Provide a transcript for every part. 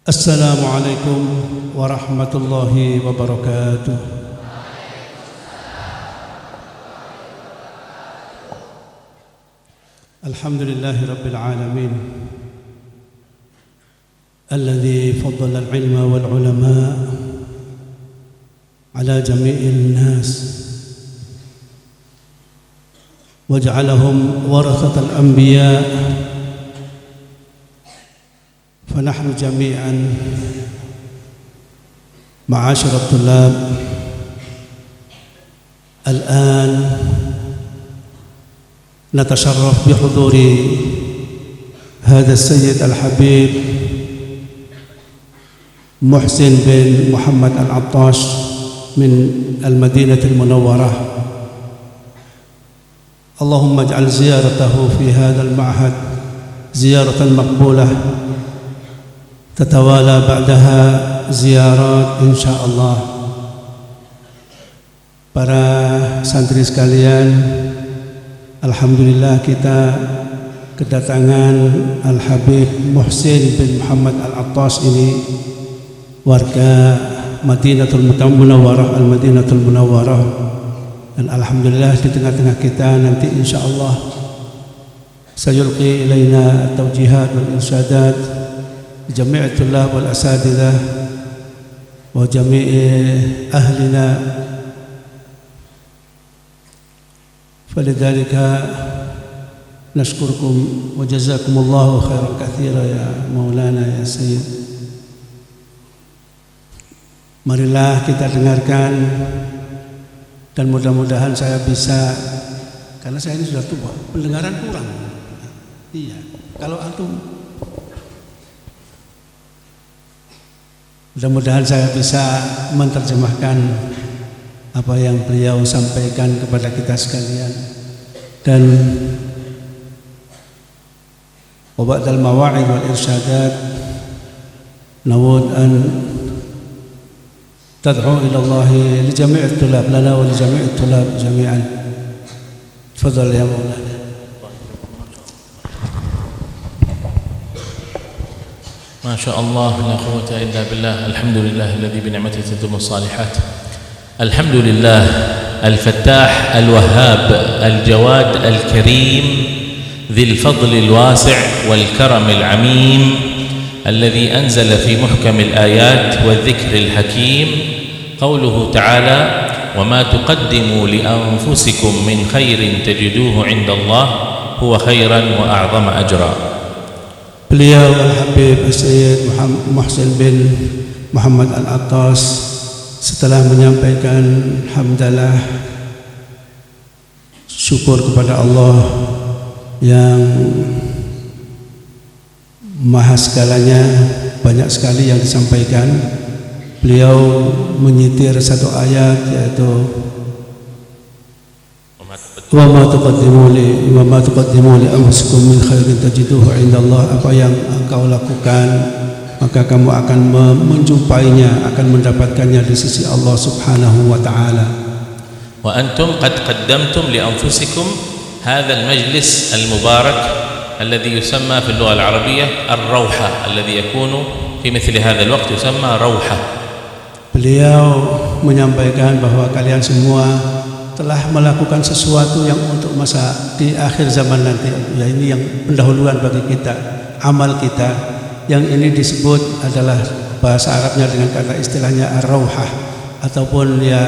Assalamualaikum warahmatullahi wabarakatuh. Alhamdulillahi rabbil alamin alladhi faddala al-ilma wal ulama ala jami'il nas waj'alahum warathatal anbiya. فنحن جميعا معاشر الطلاب الآن نتشرف بحضور هذا السيد الحبيب محسن بن محمد العطاش من المدينة المنورة. اللهم اجعل زيارته في هذا المعهد زيارة مقبولة tatawala ba'daha ziyarat insyaallah. Para santri sekalian, alhamdulillah kita kedatangan Al-Habib Muhsin bin Muhammad Al-Attas ini, warga Madinatul Munawwarah, Al-Madinatul Munawwarah, dan alhamdulillah di tengah-tengah kita nanti insyaallah sayulqi ilaina tawjihat wal irsyadat جميع الطلاب والأساتذة وجميع أهلنا. فلذلك نشكركم وجزاكم الله خيرا كثيرا يا مولانا يا سيد. Marilah kita dengarkan, dan mudah-mudahan saya bisa, karena saya ini sudah tua, pendengaran kurang. Iya, kalau antum, mudah-mudahan saya bisa menerjemahkan apa yang beliau sampaikan kepada kita sekalian. Dan waba'dal mawa'id wal irsyadat nawud an tad'u ila Allah li jami'it tulab lana wa li jami'it tulab jami'an. Tafadhal ya Maulana. ما شاء الله لا قوة إلا بالله. الحمد لله الذي بنعمته تتم الصالحات. الحمد لله الفتاح الوهاب الجواد الكريم ذي الفضل الواسع والكرم العميم الذي أنزل في محكم الآيات والذكر الحكيم قوله تعالى: وما تقدموا لأنفسكم من خير تجدوه عند الله هو خيرا وأعظم أجرا. Beliau Al-Habib Sayyid Muhsin bin Muhammad Al-Attas setelah menyampaikan hamdalah syukur kepada Allah yang maha segalanya, banyak sekali yang disampaikan. Beliau menyitir satu ayat, yaitu wa ma tuqaddimu li anfusikum min khairin tajiduhu indallah. Apa yang engkau lakukan, maka kamu akan menjumpainya, akan mendapatkannya di sisi Allah Subhanahu wa taala. Wa antum qad qaddamtum li anfusikum hadha al-majlis al-mubarak alladhi yusamma fi al-lugha al-arabiyyah ar-rawha alladhi yakunu fi mithli hadha al-waqt yusamma rawha. Beliau menyampaikan bahwa kalian semua telah melakukan sesuatu yang untuk masa di akhir zaman nanti, ya ini yang pendahuluan bagi kita, amal kita, yang ini disebut adalah bahasa Arabnya dengan kata istilahnya ar-rawhah, ataupun ya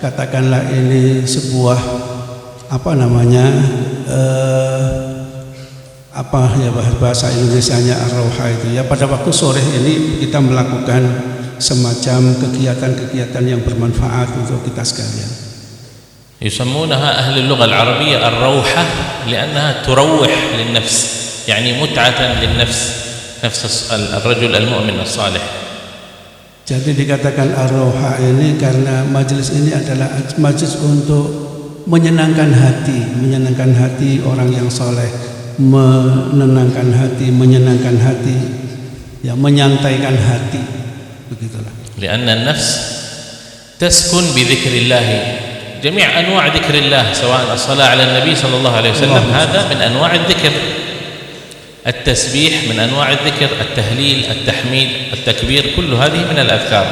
katakanlah ini sebuah apa namanya apa ya bahasa Indonesianya ar-rawhah itu ya, pada waktu sore ini kita melakukan semacam kegiatan-kegiatan yang bermanfaat untuk kita sekalian. يسمونها أهل اللغة العربية الروحة لأنها تروح للنفس، يعني متعة للنفس، نفس الرجل المؤمن الصالح. Jadi dikatakan ar-rawha ini karena majelis ini adalah majelis untuk menyenangkan hati orang yang soleh, menenangkan hati, menyenangkan hati, ya menyantaikan hati, begitulah. لأن النفس تسكن بذكر الله. جميع أنواع ذكر الله سواء الصلاة على النبي صلى الله عليه وسلم هذا من أنواع الذكر. التسبيح من أنواع الذكر، التهليل، التحميد، التكبير، كل هذه من الأذكار.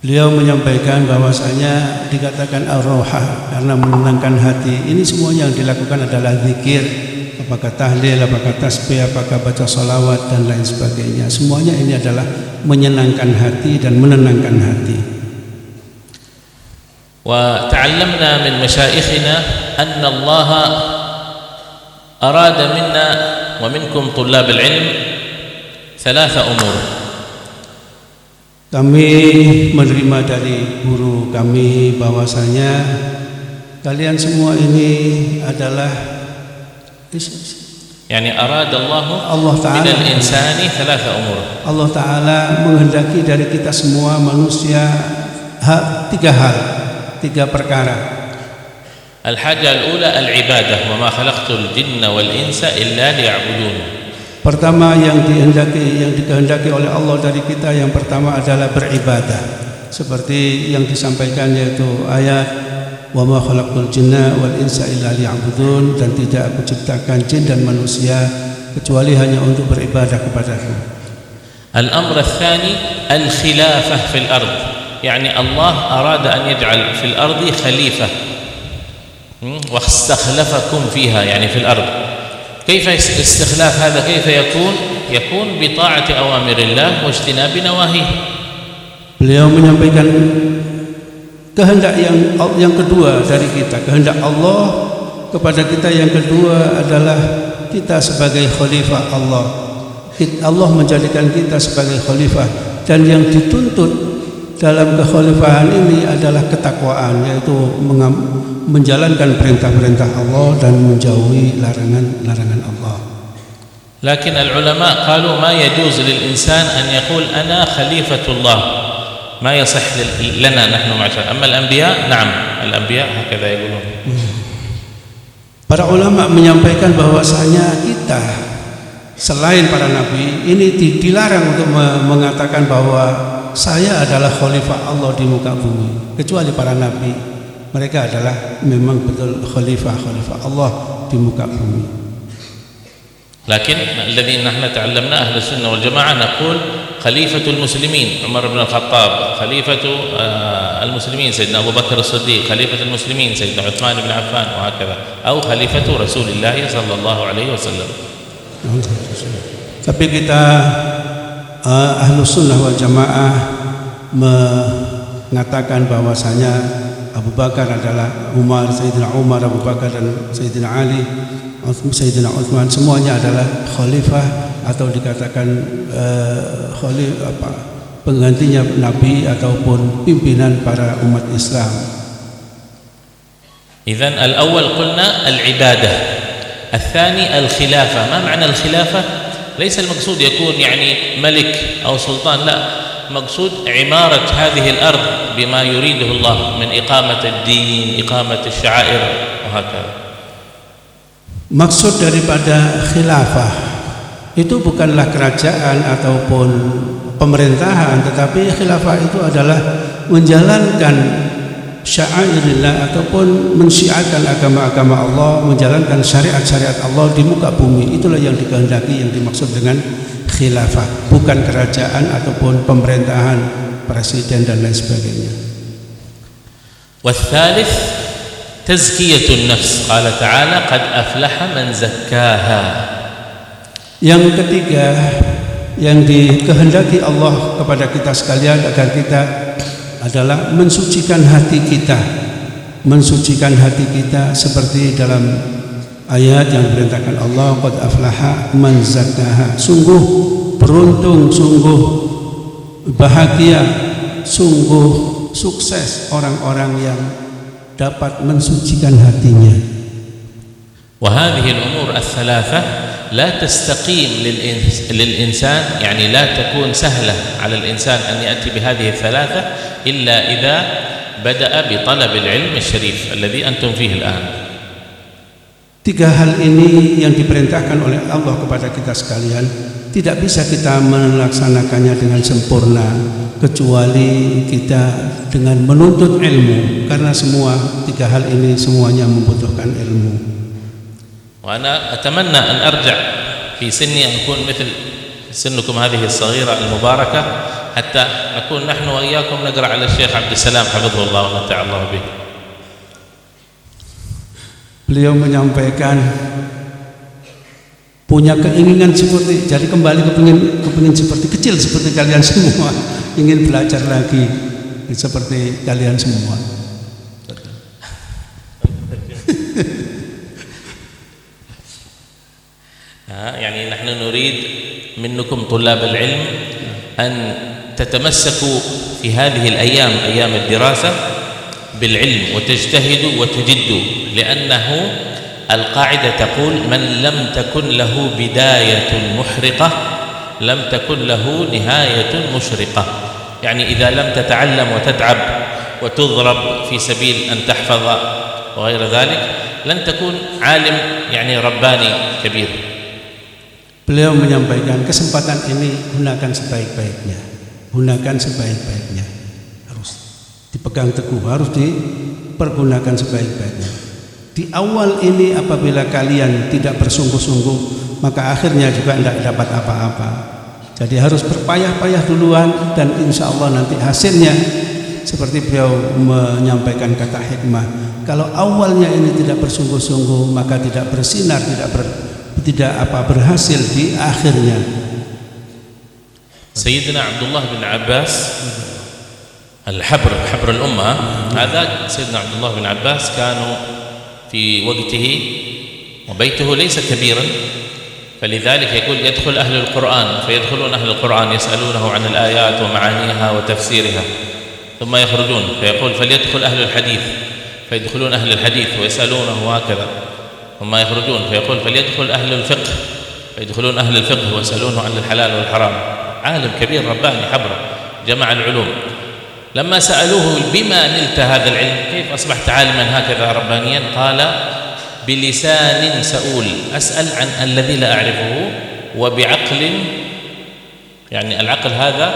Beliau menyampaikan bahwasanya dikatakan ar-roha karena menenangkan hati. Ini semuanya yang dilakukan adalah zikir, apakah tahlil, apakah tasbih, apakah baca salawat dan lain sebagainya. Semuanya ini adalah menyenangkan hati dan menenangkan hati. وتعلمنا من مشايخنا أن الله أراد منا ومنكم طلاب العلم 3 أمور. Kami menerima dari guru kami bahwasanya kalian semua ini adalah يعني أراد الله Allah من Ta'ala الإنسان 3 أمور. Allah Ta'ala menghendaki dari kita semua manusia 3 hal, 3 perkara. الحاجة الأولى العبادة وما خلقت الجن والإنس إلا ليعبدون. Pertama yang dikehendaki oleh Allah dari kita yang pertama adalah beribadah. Seperti yang disampaikan yaitu ayat wa ma khalaqtul jinna wal insa illa liya'budun, dan tidak aku ciptakan jin dan manusia kecuali hanya untuk beribadah kepadaku. الأمر الثاني الخلافة في الأرض، يعني الله أراد أن يجعل في الأرض خليفة واستخلفكم فيها يعني في الأرض. كيف استخلاف هذا؟ كيف يكون بطاعة أوامر الله واجتناب نواهيه. Beliau menyampaikan kehendak yang kedua dari kita, kehendak Allah kepada kita yang kedua adalah kita sebagai khalifah Allah. Allah menjadikan kita sebagai khalifah, dan yang dituntut dalam kekhalifahan ini adalah ketakwaan, yaitu menjalankan perintah-perintah Allah dan menjauhi larangan-larangan Allah. لكن العلماء قالوا ما يجوز للإنسان أن يقول أنا خليفة الله، ما يصح لنا نحن معشر. أما الأنبياء نعم، الأنبياء هكذا يقولون. Para ulama menyampaikan bahwasanya kita selain para nabi ini dilarang untuk mengatakan bahwa saya adalah khalifah Allah di muka bumi, kecuali para nabi. Mereka adalah memang betul khalifah Allah di muka bumi. لكن الذي نحن تعلمنا أهل السنة والجماعة نقول خليفة المسلمين عمر بن الخطاب، خليفة المسلمين سيدنا أبو بكر الصديق، خليفة المسلمين سيدنا عثمان بن عفان، وهكذا، أو خليفة رسول الله صلى الله عليه وسلم. Tapi kita ahlu sunnah wal jamaah mengatakan bahwasanya Abu Bakar adalah Sayyidina Umar, Abu Bakar dan Sayyidina Ali, Sayyidina Uthman, semuanya adalah khalifah atau dikatakan penggantinya Nabi ataupun pimpinan para umat Islam. إذن الأول قلنا العبادة، الثاني الخلافة. ما معنى الخلافة؟ ليس المقصود يكون يعني ملك أو سلطان، لا، مقصود عمارة هذه الأرض بما يريده الله من إقامة الدين، إقامة الشعائر، وهكذا. Maksud daripada khilafah itu bukanlah kerajaan ataupun pemerintahan, tetapi khilafah itu adalah menjalankan sya'airillah ataupun mensyiarkan agama-agama Allah, menjalankan syariat-syariat Allah di muka bumi. Itulah yang dikehendaki, yang dimaksud dengan khilafah, bukan kerajaan ataupun pemerintahan, presiden dan lain sebagainya. والثالث تزكية النفس، قال تعالى قد أفلح من زكاها. Yang ketiga yang dikehendaki Allah kepada kita sekalian agar kita adalah mensucikan hati kita, mensucikan hati kita seperti dalam ayat yang diperintahkan Allah, qad aflaha man zakkaha. Sungguh beruntung, sungguh bahagia, sungguh sukses orang-orang yang dapat mensucikan hatinya. وهذه الأمور الثلاثة لا تستقيم للإنسان، يعني لا تكون سهلة على الإنسان أن يأتي بهذه الثلاثة إلا إذا بدأ بطلب العلم الشريف الذي أنتم فيه الآن. Tiga hal ini yang diperintahkan oleh Allah kepada kita sekalian tidak bisa kita melaksanakannya dengan sempurna kecuali kita dengan menuntut ilmu, karena semua tiga hal ini semuanya membutuhkan ilmu. وأنا أتمنى أن أرجع في سني أن أكون مثل سنكم هذه الصغيرة المباركة حتى نكون نحن وإياكم نقرأ على الشيخ عبد السلام حفظه الله ونفع الله به. Beliau menyampaikan punya keinginan seperti, jadi kembali kepingin seperti kecil seperti kalian semua, ingin belajar lagi seperti kalian semua. يعني نحن نريد منكم طلاب العلم أن تتمسكوا في هذه الأيام أيام الدراسة بالعلم وتجتهدوا وتجدوا، لأنه القاعدة تقول من لم تكن له بداية محرقة لم تكن له نهاية مشرقة. يعني إذا لم تتعلم وتتعب وتضرب في سبيل أن تحفظ وغير ذلك لن تكون عالم يعني رباني كبير. Beliau menyampaikan kesempatan ini gunakan sebaik-baiknya, harus dipegang teguh, harus dipergunakan sebaik-baiknya. Di awal ini apabila kalian tidak bersungguh-sungguh, maka akhirnya juga tidak dapat apa-apa. Jadi harus berpayah-payah duluan, dan insya Allah nanti hasilnya seperti beliau menyampaikan kata hikmah, kalau awalnya ini tidak bersungguh-sungguh maka tidak bersinar, tidak berhasil di akhirnya. Sayyidina Abdullah bin Abbas حبر الأمة هذا سيدنا عبد الله بن عباس كانوا في وقته وبيته ليس كبيرا، فلذلك يقول يدخل أهل القرآن فيدخلون أهل القرآن يسألونه عن الآيات ومعانيها وتفسيرها ثم يخرجون، فيقول فليدخل أهل الحديث فيدخلون أهل الحديث ويسألونه هكذا ثم يخرجون، فيقول فليدخل أهل الفقه فيدخلون أهل الفقه ويسألونه عن الحلال والحرام. عالم كبير رباني حبر جمع العلوم. لما سألوه بما نلت هذا العلم، كيف أصبحت عالما هكذا ربانيا؟ قال بلسان سؤول أسأل عن الذي لا أعرفه وبعقل، يعني العقل هذا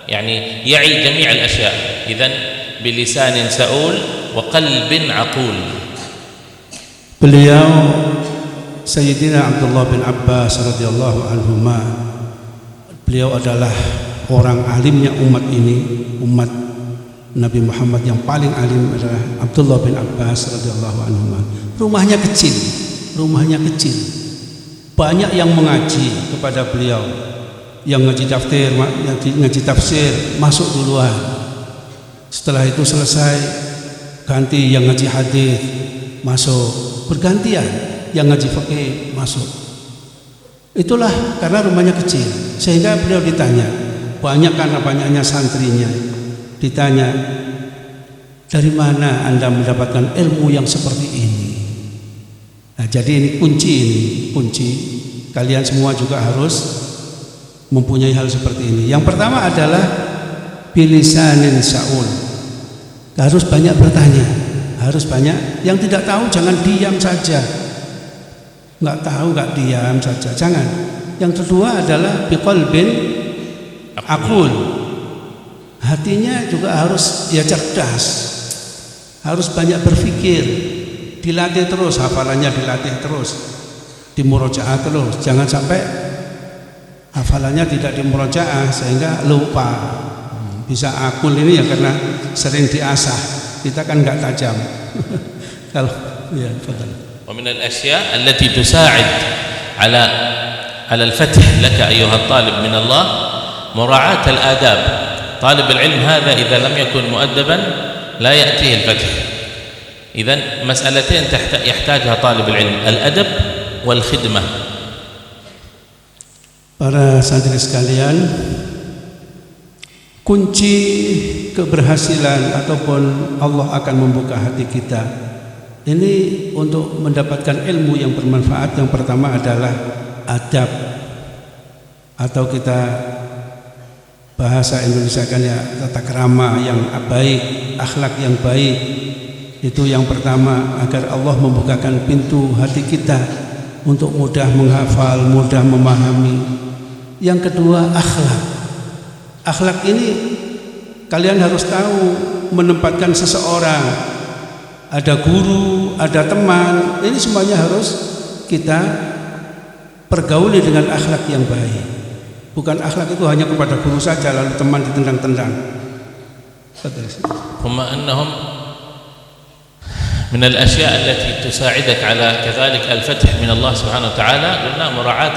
يعني يعي جميع الأشياء، إذن بلسان سؤول وقلب عقول. Beliau Sayyidina Abdullah bin Abbas radhiyallahu anhuma, beliau adalah orang alimnya umat ini, umat Nabi Muhammad yang paling alim adalah Abdullah bin Abbas radhiyallahu anhuma. Rumahnya kecil, banyak yang mengaji kepada beliau, yang ngaji tafsir masuk duluan, setelah itu selesai ganti yang ngaji hadis masuk, bergantian yang ngaji fikih masuk. Itulah karena rumahnya kecil, sehingga beliau ditanya banyak, karena banyaknya santrinya, ditanya dari mana Anda mendapatkan ilmu yang seperti ini. Nah, jadi ini kunci kalian semua juga harus mempunyai hal seperti ini. Yang pertama adalah bilisanin saul, harus banyak bertanya, harus banyak. Yang tidak tahu jangan diam saja, nggak tahu nggak diam saja, jangan. Yang kedua adalah biqalbin aqul, hatinya juga harus cerdas, harus banyak berpikir, dilatih terus, hafalannya dilatih terus, dimurojaah terus. Jangan sampai hafalannya tidak dimurojaah sehingga lupa. Bisa akul ini ya karena sering diasah, kita kan nggak tajam. Kalau ya, betul. ومن الأشياء التي تساعد على الفتح لك أيها الطالب من الله مراعاة الآداب. طالب العلم هذا إذا لم يكن مؤدبا لا يأتيه الفتح. إذن مسألتين يحتاجها طالب العلم، الأدب والخدمة. Para santri sekalian, kunci keberhasilan ataupun Allah akan membuka hati kita ini untuk mendapatkan ilmu yang bermanfaat, yang pertama adalah adab, atau kita bahasa Indonesia kan ya tata krama yang baik, akhlak yang baik. Itu yang pertama, agar Allah membukakan pintu hati kita untuk mudah menghafal, mudah memahami. Yang kedua, akhlak. Akhlak ini kalian harus tahu menempatkan seseorang, ada guru, ada teman, ini semuanya harus kita pergauli dengan akhlak yang baik. Bukan akhlak itu hanya kepada guru saja lalu teman ditendang-tendang. ثم أنهم من الأشياء التي تساعدك على كذلك الفتح من الله سبحانه وتعالى قلنا مراعاة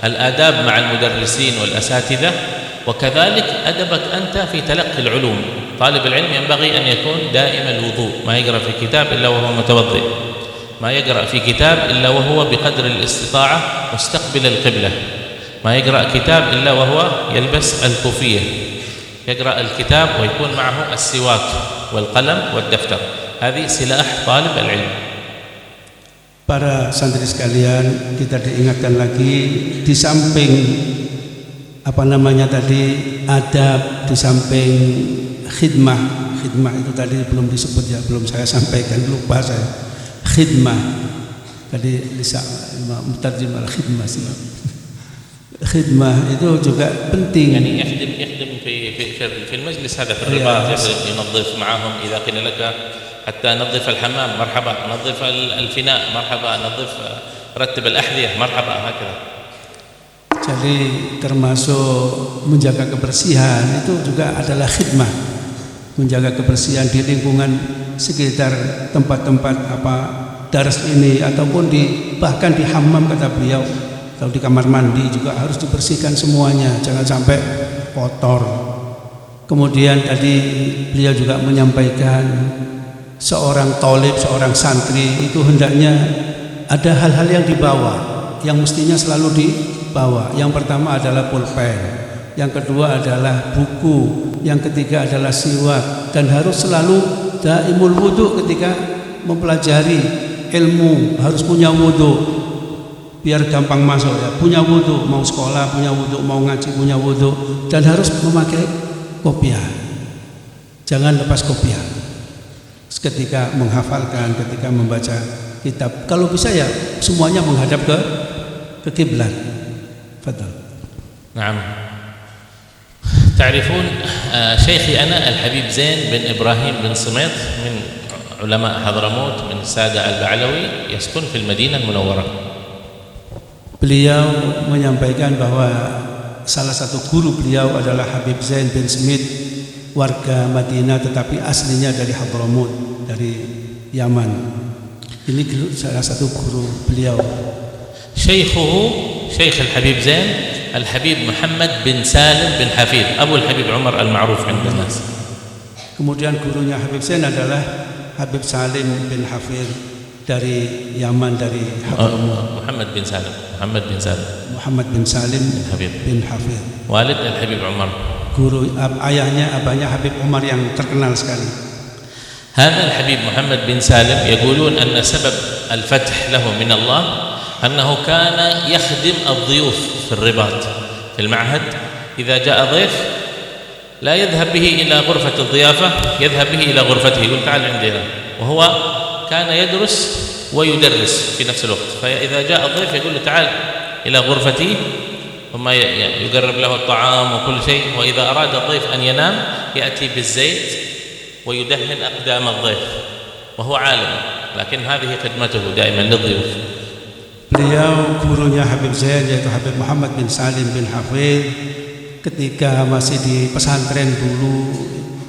الآداب مع المدرسين والأساتذة، وكذلك أدبك أنت في تلقي العلوم. طالب العلم ينبغي أن يكون دائم الوضوء، ما يقرأ في كتاب إلا وهو متوضئ، ما يقرأ في كتاب إلا وهو بقدر الاستطاعة مستقبل القبلة، ما يقرأ كتاب إلا وهو يلبس الكوفية، يقرأ الكتاب ويكون معه السواك والقلم والدفتر. هذه سلاح طالب العلم. Para santri sekalian, kita diingatkan lagi di samping adab, di samping khidmah itu tadi belum disebut ya, belum saya sampaikan, lupa saya. Khidmah tadi mutarjim al khidmah sih. Khidmah itu juga penting. يعني يخدم في المجلس هذا في الرباط، ينظف معهم إذا قيل لك حتى نظف الحمام مرحبا، نظف الفناء مرحبا، نظف رتب الأحذية مرحبا، هكذا. Jadi termasuk menjaga kebersihan itu juga adalah khidmah. Menjaga kebersihan di lingkungan sekitar tempat-tempat daras ini ataupun bahkan di hammam, kata beliau, kalau di kamar mandi juga harus dibersihkan semuanya, jangan sampai kotor. Kemudian tadi beliau juga menyampaikan seorang thalib, seorang santri itu hendaknya ada hal-hal yang dibawa, yang mestinya selalu dibawa. Yang pertama adalah pulpen, yang kedua adalah buku, yang ketiga adalah siwak, dan harus selalu daimul wudu ketika mempelajari ilmu, harus punya wudu biar gampang masuk ya. Punya wudu, mau sekolah punya wudu, mau ngaji punya wudu, dan harus memakai kopiah. Jangan lepas kopiah ketika menghafalkan, ketika membaca kitab. Kalau bisa ya semuanya menghadap ke kiblat. Fadhal. نعم. تعرفون شيخي أنا الحبيب زين بن إبراهيم بن صميت من علماء حضرموت من السادة البعلوي يسكن في المدينة المنورة. Beliau menyampaikan bahwa salah satu guru beliau adalah Habib Zain bin Smith, warga Madinah tetapi aslinya dari Hadramut, dari Yaman. Ini salah satu guru beliau. شيخ الحبيب زين الحبيب محمد بن سالم بن حفيظ أبو الحبيب عمر المعروف عند الناس. Kemudian gurunya Habib Zain adalah Habib Salim bin Hafidh dari Yaman, dari محمد بن سالم Muhammad bin Salim bin Hafidh. والد الحبيب عمر. Guru abahnya Habib Umar yang terkenal sekali. هذا الحبيب محمد بن سالم يقولون أن سبب الفتح له من الله أنه كان يخدم الضيوف في الرباط في المعهد. إذا جاء ضيف لا يذهب به إلى غرفة الضيافة، يذهب به إلى غرفته، يقول تعال عندنا، وهو كان يدرس ويدرس في نفس الوقت. فإذا جاء الضيف يقول له تعال إلى غرفتي، ثم يقرب له الطعام وكل شيء. وإذا أراد الضيف أن ينام يأتي بالزيت ويدهن أقدام الضيف وهو عالم، لكن هذه خدمته دائما للضيوف. Beliau gurunya Habib Zain yaitu Habib Muhammad bin Salim bin Hafidh ketika masih di pesantren dulu,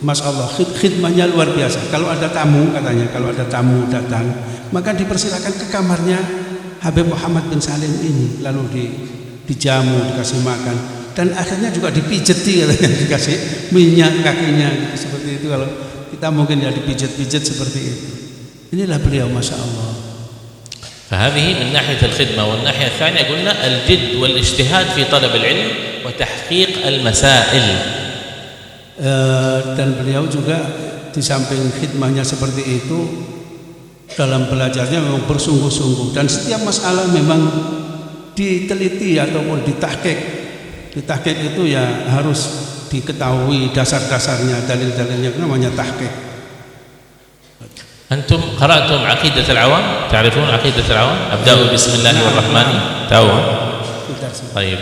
Masya Allah, khidmahnya luar biasa. Kalau ada tamu, katanya kalau ada tamu datang, maka dipersilakan ke kamarnya Habib Muhammad bin Salim ini, lalu dijamu, dikasih makan, dan akhirnya juga dipijeti, dikasih minyak kakinya, seperti itu. Kalau kita mungkin ya dipijat-pijat seperti itu. Inilah beliau, Masya Allah. فهذه من ناحية الخدمة. والناحية الثانية قلنا الجد والاجتهاد في طلب العلم وتحقيق المسائل. Dan beliau juga di samping khidmahnya seperti itu, dalam belajarnya memang bersungguh-sungguh, dan setiap masalah memang diteliti ataupun ditahqiq. Ditahqiq itu ya harus diketahui dasar-dasarnya, dalil-dalilnya, namanya tahqiq. أنتم قرأتم عقيدة العوام؟ تعرفون عقيدة العوام؟ أبدأ بسم الله الرحمن الرحيم. طيب،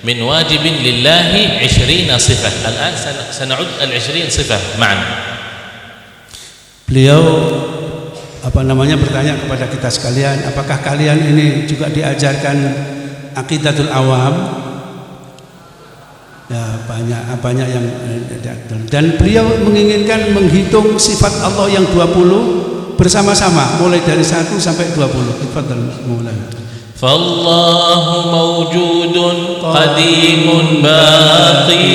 من واجب لله 20 صفة. الآن سنعد 20 صفة معا. Beliau bertanya kepada kita sekalian, apakah kalian ini juga diajarkan aqidatul awam? Ya, banyak yang dan beliau menginginkan menghitung sifat Allah yang 20 bersama-sama mulai dari 1 sampai 20. Tafadhal mulai. Fallahu mawjudun qadimun baqi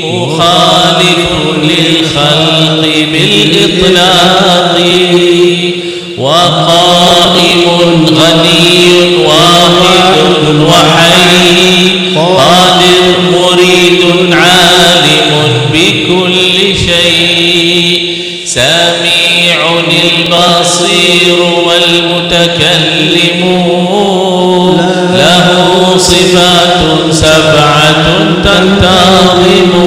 mukhalifun lil khalqi bil itlaqi wa qa'imun ghaniyyun wahidun wa hayy qadir muridun alimun bikulli syai' sami'un al-basir wal mutakallimu lahu sifatun sab'atun tantazimu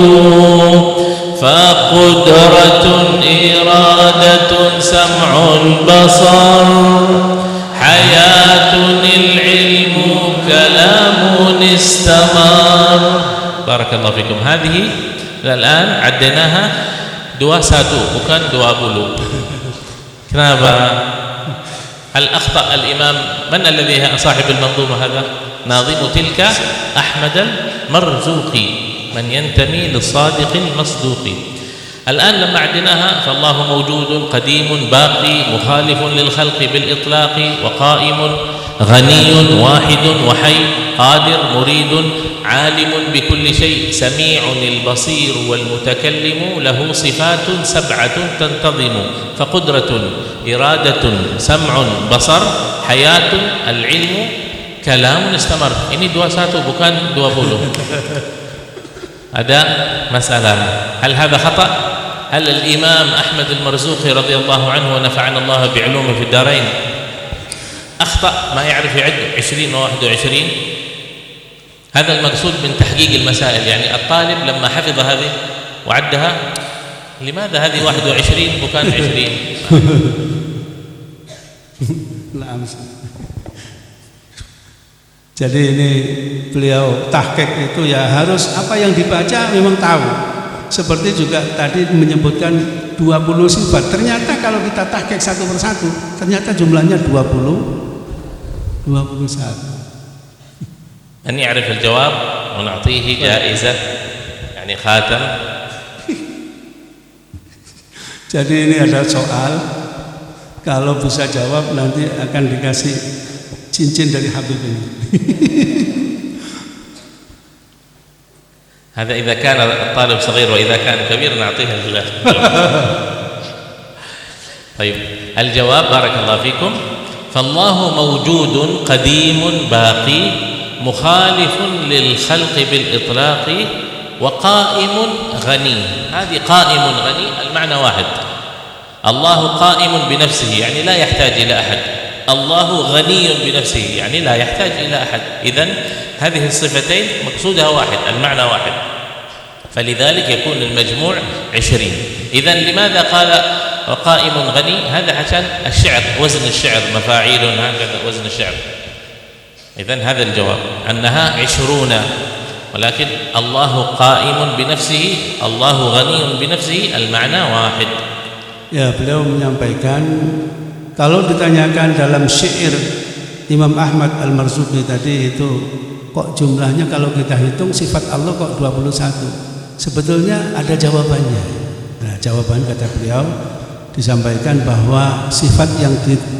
faqudratun iradatun sam'un basar hayatun al-ilmu kalamun istamar. Barakallahu fikum. Hadhihi الآن عديناها 21 bukan 20. Kenapa? هل أخطأ الإمام؟ من الذي صاحب المنظومة هذا؟ ناظم تلك أحمد المرزوقي من ينتمي للصادق المصدوق. الآن لما عديناها فالله موجود قديم باقي مخالف للخلق بالإطلاق وقائم غني واحد وحي قادر مريد عالم بكل شيء سميع البصير والمتكلم له صفات 7 تنتظم فقدرة إرادة سمع بصر حياة العلم كلام استمر. Ini 21 bukan 20. Ada masalah. هل هذا خطأ؟ هل الإمام أحمد المرزوقي رضي الله عنه ونفعنا الله بعلومه في الدارين أخطأ ما يعرف يعد 20 و21؟ هذا المقصود من تحقيق المسائل. يعني الطالب لما حفظ هذه وعدها لماذا هذه 21 bukan 20؟ Jadi ini beliau tahqiq itu ya harus apa yang dibaca memang tahu. Seperti juga tadi menyebutkan 20 sifat. Ternyata kalau kita tahqiq satu persatu, ternyata jumlahnya 21. من يعرف الجواب ونعطيه جائزة يعني خاتم. Jadi ini ada soal, kalau bisa jawab nanti akan dikasih cincin dari Habib ini. هذا إذا كان الطالب صغير وإذا كان كبير نعطيه الجواب. طيب الجواب بارك الله فيكم. فالله موجود قديم باقي مخالف للخلق بالإطلاق وقائم غني. هذه قائم غني المعنى واحد. الله قائم بنفسه يعني لا يحتاج إلى أحد. الله غني بنفسه يعني لا يحتاج إلى أحد. إذن هذه الصفتين مقصودها واحد المعنى واحد فلذلك يكون المجموع 20. إذن لماذا قال وقائم غني؟ هذا عشان الشعر وزن الشعر مفاعيل هكذا وزن الشعر. إذن هذا الجواب أنها 20 ولكن الله قائم بنفسه الله غني بنفسه المعنى واحد. Ya, beliau menyampaikan kalau ditanyakan dalam syair Imam Ahmad Al-Marzuqi tadi itu kok jumlahnya kalau kita hitung sifat Allah kok 21. Sebetulnya ada jawabannya. Nah, jawaban kata beliau disampaikan bahwa sifat yang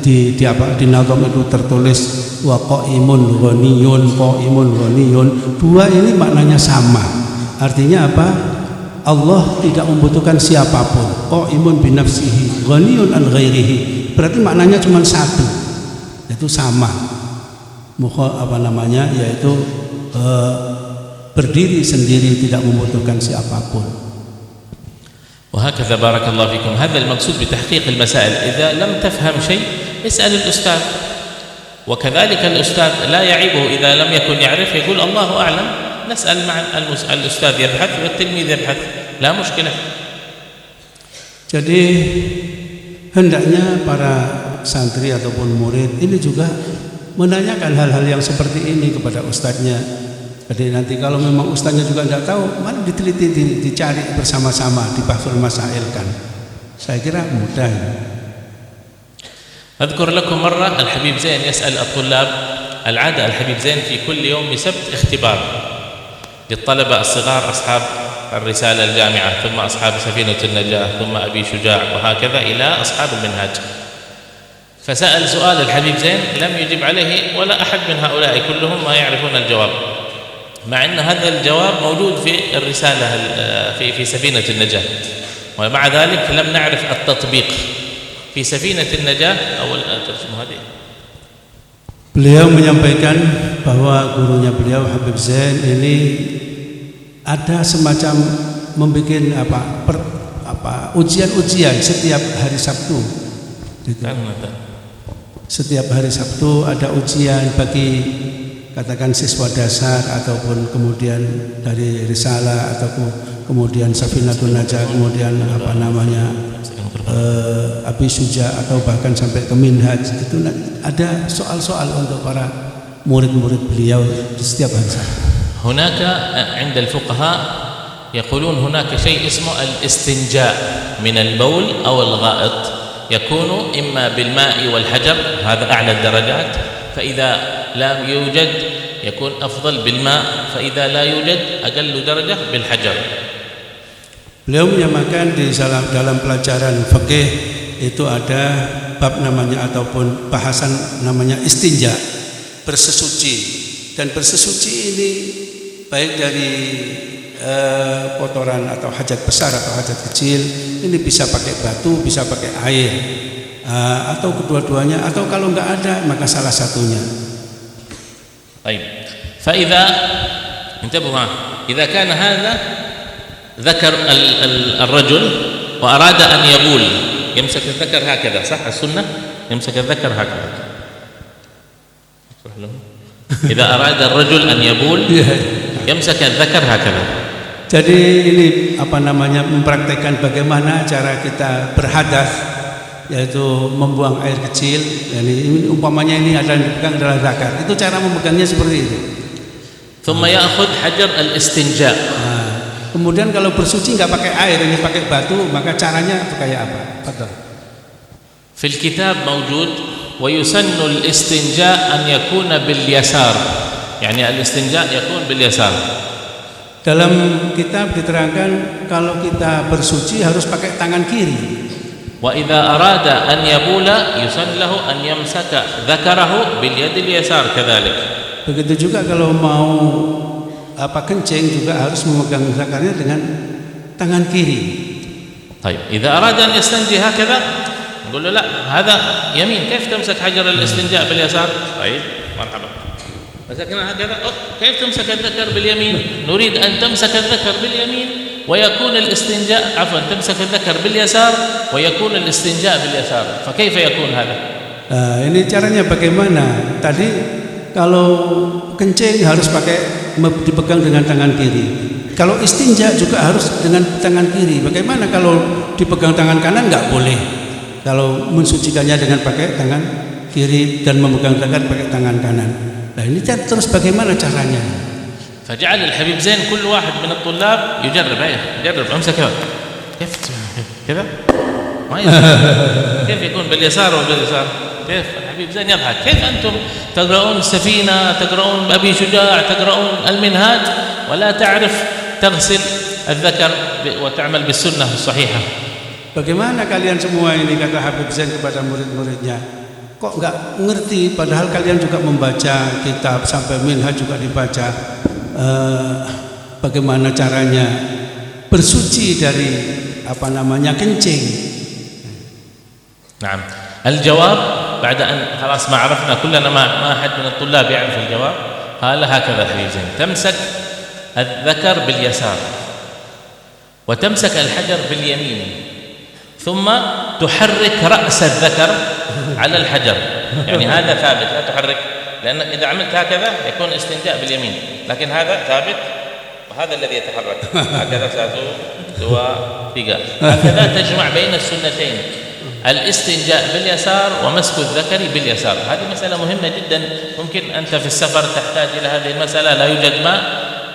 di nazam itu tertulis wa qaimun ghaniyun, dua ini maknanya sama. Artinya apa? Allah tidak membutuhkan siapapun. Qaimun bi nafsihi, ghaniyun an ghairihi. Berarti maknanya cuma satu. Itu sama. Yaitu berdiri sendiri tidak membutuhkan siapapun. وهكذا بارك الله فيكم. هذا المقصود بتحقيق المسائل. إذا لم تفهم شيء اسأل الأستاذ وكذلك الأستاذ لا يعيبه إذا لم يكن يعرف يقول الله أعلم. نسأل مع الأستاذ يبحث والتلميذ يبحث لا مشكلة. Jadi hendaknya para santri ataupun murid ini juga menanyakan hal-hal yang seperti ini kepada ustadznya. Jadi nanti kalau memang ustaznya juga tidak tahu, mari diteliti, dicari bersama-sama, dibahsul masail kan. Saya kira mudah. أذكر لكم مرة الحبيب زين يسأل الطلاب، العادة الحبيب زين في كل يوم سبت اختبار للطلبة الصغار أصحاب الرسالة الجامعة، ثم أصحاب سفينة النجاة، ثم أبي شجاع، وهكذا إلى أصحاب المنهاج. فسأل سؤال الحبيب زين لم يجب عليه ولا أحد من هؤلاء، كلهم ما يعرفون الجواب، مع أن هذا الجواب موجود في الرسالة في سفينة النجاة، ومع ذلك لم نعرف التطبيق في سفينة النجاة أو ترجمة هذه. Beliau menyampaikan bahwa gurunya beliau Habib Zain ini ada semacam membuat ujian-ujian setiap hari Sabtu. Gitu. Setiap hari Sabtu ada ujian bagi katakan siswa dasar ataupun kemudian dari risalah ataupun kemudian Safinatul Najah, kemudian Abi Suja atau bahkan sampai ke Minhaj. Itu ada soal-soal untuk para murid-murid beliau di setiap hari Sabtu. هناك عند الفقهاء يقولون هناك شيء اسمه الاستنجاء من البول أو الغائط، يكون إما بالماء والحجر، هذا أعلى الدرجات، فإذا لا يوجد يكون أفضل بالماء، فإذا لا يوجد أقل درجة بالحجر. Beliau menyamakan di dalam pelajaran fikih itu ada bab namanya ataupun bahasan namanya istinja, bersesuci, dan bersesuci ini baik dari kotoran atau hajat besar atau hajat kecil, ini bisa pakai batu, bisa pakai air, atau kedua-duanya, atau kalau enggak ada maka salah satunya. طيب فإذا انتبهوا، إذا كان هذا ذكر الرجل وأراد أن يبول يمسك الذكر هكذا، صح السنة؟ يمسك الذكر هكذا. إذا أراد الرجل أن يبول يمسك الذكر هكذا. Jadi ini mempraktekkan bagaimana cara kita berhadas, yaitu membuang air kecil. Ini umpamanya ini ada yang dipegang adalah zakar. Itu cara memegangnya seperti itu. ثم يأخذ حجر الاستنجاء. Kemudian kalau bersuci nggak pakai air, ini pakai batu, maka caranya kayak apa? Betul. في الكتاب موجود ويسن الاستنجاء أن يكون باليسار، يعني الاستنجاء يكون باليسار. Dalam kitab diterangkan kalau kita bersuci harus pakai tangan kiri. وإذا أراد أن يبول يسن له أن يمسك ذكره باليد اليسار كذلك. Begitu juga kalau mau kencing juga harus memegang zakarnya dengan tangan kiri. طيب إذا أراد أن يستنجي هكذا نقول له لا هذا يمين، كيف تمسك حجر الاستنجاء باليسار؟ طيب مرحبا، مسكنا هكذا، كيف تمسك الذكر باليمين؟ نريد أن تمسك الذكر باليمين ويكون الاستنجاء تمسك الذكر باليسار ويكون الاستنجاء باليسار، فكيف يكون هذا؟ Ini caranya bagaimana? Tadi kalau kencing harus dipegang dengan tangan kiri. Kalau istinja juga harus dengan tangan kiri. Bagaimana kalau dipegang tangan kanan? Nggak boleh. Kalau mensucikannya dengan pakai tangan kiri dan memegang tangan pakai tangan kanan. Nah ini terus bagaimana caranya? فجعل الحبيب زين كل واحد من الطلاب يجرب، يجرب امسك كيف كذا ما كيف يكون باليسار وباليسار؟ كيف الحبيب زين يضحك، كيف أنتم تقرؤون السفينة، تقرؤون أبي شجاع، تقرؤون المنهاج ولا تعرف تغسل الذكر وتعمل بالسنة الصحيحة؟ Bagaimana kalian semua ini, kata Habib Zain kepada murid-muridnya, kok nggak ngerti padahal kalian juga membaca kitab sampai minhaj juga dibaca, bagaimana caranya bersuci dari kencing. نعم. الجواب بعد أن خلاص ما عرفنا كلنا، ما أحد من الطلاب يعرف الجواب، قال هكذا الحبيب زين: تمسك الذكر باليسار وتمسك الحجر باليمين ثم تحرك رأس الذكر على الحجر، يعني هذا ثابت لا تحرك، لأن إذا عملت هكذا يكون استنجاء باليمين، لكن هذا ثابت وهذا الذي يتحرك هكذا هكذا تجمع بين السنتين، الاستنجاء باليسار ومسك الذكر باليسار. هذه مسألة مهمة جدا، ممكن أنت في السفر تحتاج إلى هذه المسألة، لا يوجد ماء،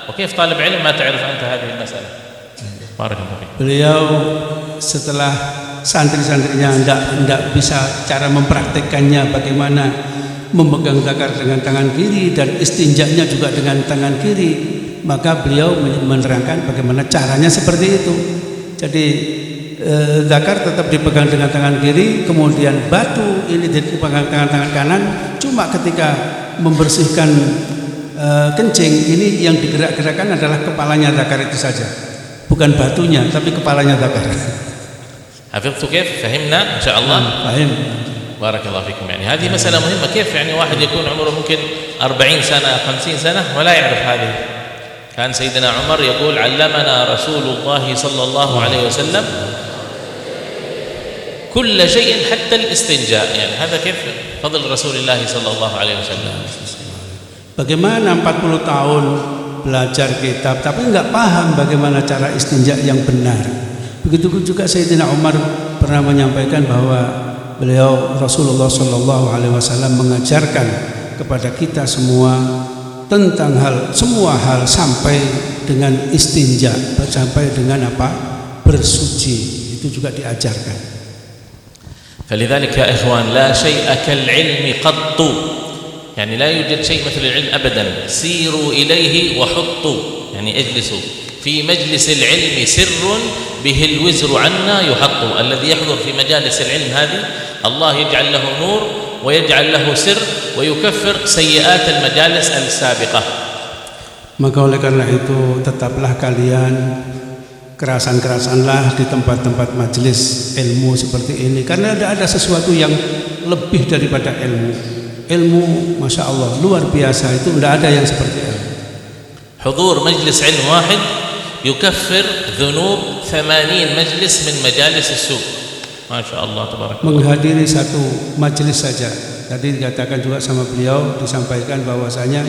وكيف طالب علم ما تعرف أنت هذه المسألة؟ بارك الله فيك. Beliau setelah santri-santrinya tidak bisa cara mempraktekkannya, bagaimana memegang zakar dengan tangan kiri dan istinjanya juga dengan tangan kiri, maka beliau menerangkan bagaimana caranya seperti itu. Jadi zakar tetap dipegang dengan tangan kiri, kemudian batu ini dipegang dengan tangan kanan. Cuma ketika membersihkan kencing ini yang digerak-gerakkan adalah kepalanya zakar itu saja, bukan batunya tapi kepalanya zakar. حفظتوا كيف؟ فهمنا إن شاء الله؟ فهم. بارك الله فيكم. يعني هذه مسألة مهمة. كيف يعني واحد يكون عمره ممكن 40 سنة 50 سنة ولا يعرف هذه؟ كان سيدنا عمر يقول علمنا رسول الله صلى الله عليه وسلم كل شيء حتى الاستنجاء. يعني هذا كيف فضل رسول الله صلى الله عليه وسلم. Bagaimana 40 tahun belajar kitab tapi enggak paham bagaimana cara istinja yang benar. Begitu juga Sayyidina Umar pernah menyampaikan bahwa beliau Rasulullah Shallallahu Alaihi Wasallam mengajarkan kepada kita semua tentang semua hal sampai dengan istinja, sampai dengan apa? Bersuci, itu juga diajarkan. فلذلك يا إخوان لا شيء كالعلم قط. يعني لا يوجد شيء مثل العلم أبدا. سيروا إليه وحطوا، يعني اجلسوا في مجلس العلم سر به الوزر عنا يحط. الذي يحضر في مجالس العلم هذه الله يجعل له نور ويجعل له سر ويكفر سيئات المجالس السابقة. Maka oleh karena itu tetaplah kalian kerasan-kerasanlah di tempat-tempat majelis ilmu seperti ini, karena tidak ada sesuatu yang lebih daripada ilmu. Ilmu Masya Allah luar biasa, itu tidak ada yang seperti ilmu. حضور مجلس علم واحد يكفر ذنوب 80 مجلس من مجالس السوق. ما شاء الله تبارك الله. Menghadiri satu majelis saja. Tadi dikatakan juga sama beliau, disampaikan bahwasanya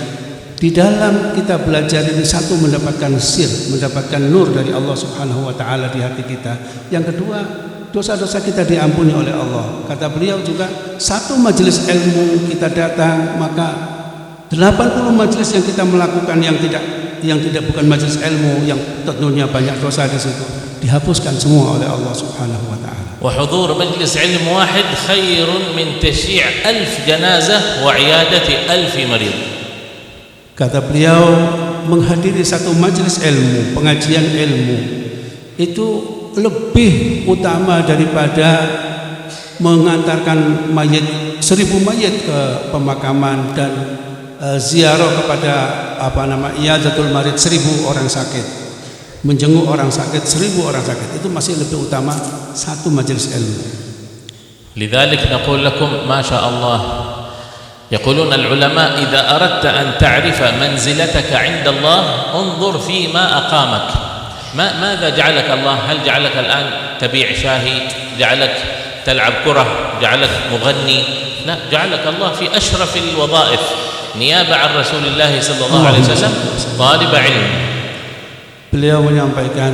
di dalam kita belajar ini satu mendapatkan sir, mendapatkan nur dari Allah Subhanahu wa taala di hati kita. Yang kedua, dosa-dosa kita diampuni oleh Allah. Kata beliau juga, satu majelis ilmu kita datang, maka 80 majelis yang kita melakukan yang tidak bukan majelis ilmu, yang tentunya banyak dosa di situ, dihapuskan semua oleh Allah Subhanahu wa taala. وحضور مجلس علم واحد خير من تشييع 1000 جنازة وعيادة 1000 مريض. Kata beliau, menghadiri satu majelis ilmu, pengajian ilmu itu lebih utama daripada mengantarkan mayat 1000 mayat ke pemakaman dan ziarah kepada iyadatul marid 1000 orang sakit, menjenguk orang sakit 1000 orang sakit, itu masih lebih utama satu majelis ilmu. لذلك نقول لكم ما شاء الله. يقولون العلماء إذا أردت أن تعرف منزلتك عند الله انظر فيما أقامك. ماذا جعلك الله؟ هل جعلك الآن تبيع شاهي؟ جعلك تلعب كرة؟ جعلك مغني؟ لا، جعلك الله في أشرف الوظائف نيابة عن رسول الله صلى الله عليه وسلم طالب علم. Beliau menyampaikan,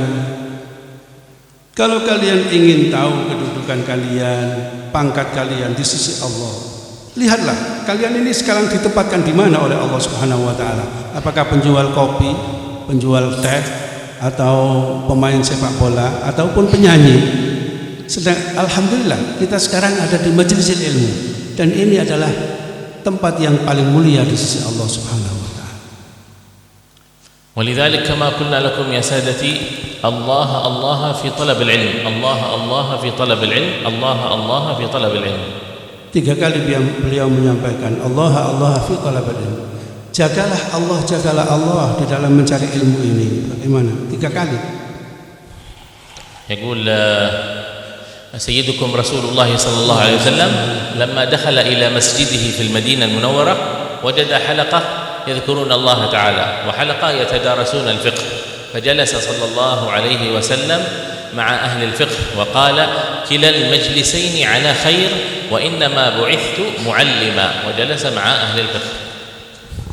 kalau kalian ingin tahu kedudukan kalian, pangkat kalian di sisi Allah, lihatlah kalian ini sekarang ditempatkan di mana oleh Allah Subhanahu wa taala. Apakah penjual kopi, penjual teh, atau pemain sepak bola, ataupun penyanyi? Sedang alhamdulillah kita sekarang ada di majelis ilmu, dan ini adalah tempat yang paling mulia di sisi Allah Subhanahu wa taala. ولذلك كما قلنا لكم يا سادتي الله الله في طلب العلم، الله الله في طلب العلم، الله الله في طلب العلم. 3 kali beliau menyampaikan Allah Allah fi talabil ilm. Jagalah Allah di dalam mencari ilmu ini. Bagaimana? 3 kali. يقول سيدكم رسول الله صلى الله عليه وسلم لما دخل إلى مسجده في المدينة المنورة وجد حلقة يذكرون الله تعالى وحلقة يتدارسون الفقه، فجلس صلى الله عليه وسلم مع أهل الفقه وقال كلا المجلسين على خير وإنما بعثت معلما، وجلس مع أهل الفقه.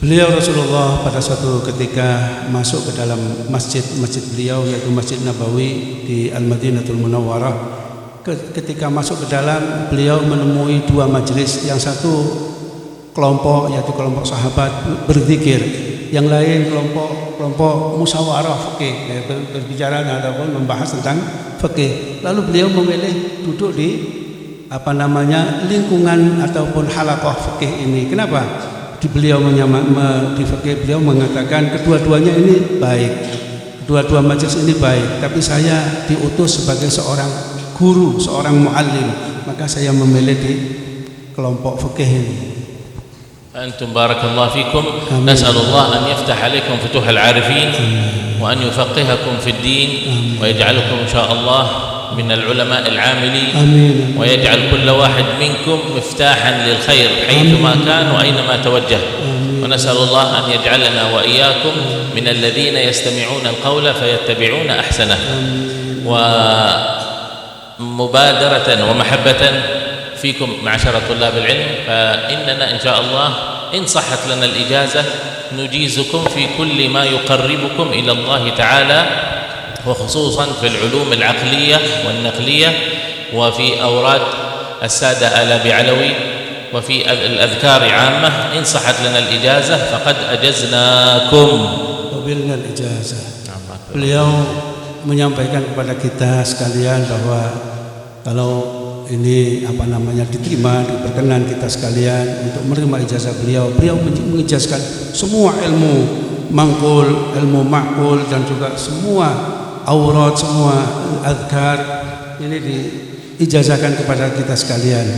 Beliau Rasulullah pada suatu ketika masuk ke dalam masjid beliau, yaitu Masjid Nabawi di Al-Madinatul Munawwarah. Ketika masuk ke dalam, beliau menemui 2 majelis. Yang satu kelompok, yaitu kelompok sahabat berzikir, yang lain kelompok musyawarah fikih, berbicara ataupun membahas tentang fikih. Lalu beliau memilih duduk di lingkungan ataupun halaqah fikih ini. Kenapa? Beliau di fikih beliau mengatakan kedua-duanya ini baik, kedua-dua majelis ini baik, tapi saya diutus sebagai seorang guru, seorang muallim, maka saya memilih di kelompok fikih ini. أنتم بارك الله فيكم. نسأل الله أن يفتح عليكم فتوح العارفين وأن يفقهكم في الدين ويجعلكم إن شاء الله من العلماء العاملين. آمين. ويجعل كل واحد منكم مفتاحا للخير حيثما كان وأينما توجه. ونسأل الله أن يجعلنا وإياكم من الذين يستمعون القول فيتبعون أحسنه. ومبادرة ومحبة فيكم معشر طلاب العلم، فإننا إن شاء الله إن صحت لنا الإجازة نجيزكم في كل ما يقربكم إلى الله تعالى، وخصوصا في العلوم العقلية والنقلية، وفي أوراد السادة آل بعلوي، وفي الأذكار عامة. إن صحت لنا الإجازة فقد أجزناكم. وبلنا الإجازة. Beliau menyampaikan kepada kita sekalian bahwa kalau ini diterima, diperkenan kita sekalian untuk menerima ijazah beliau. Beliau mengijazkan semua ilmu mangkul, ilmu ma'kul, dan juga semua aurat, semua azkar ini diijazahkan kepada kita sekalian.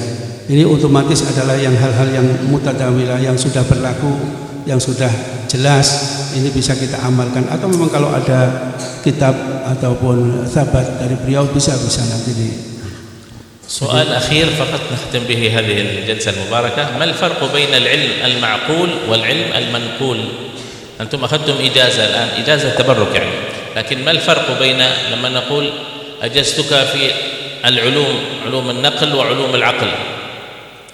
Ini otomatis adalah hal-hal yang mutadawilah, yang sudah berlaku, yang sudah jelas, ini bisa kita amalkan. Atau memang kalau ada kitab ataupun sahabat dari beliau bisa nanti di. سؤال أخير فقط نختم به هذه الجلسة المباركة. ما الفرق بين العلم المعقول والعلم المنقول؟ أنتم أخذتم إجازة الآن، إجازة تبرك يعني، لكن ما الفرق بين لما نقول أجزتك في العلوم، علوم النقل وعلوم العقل؟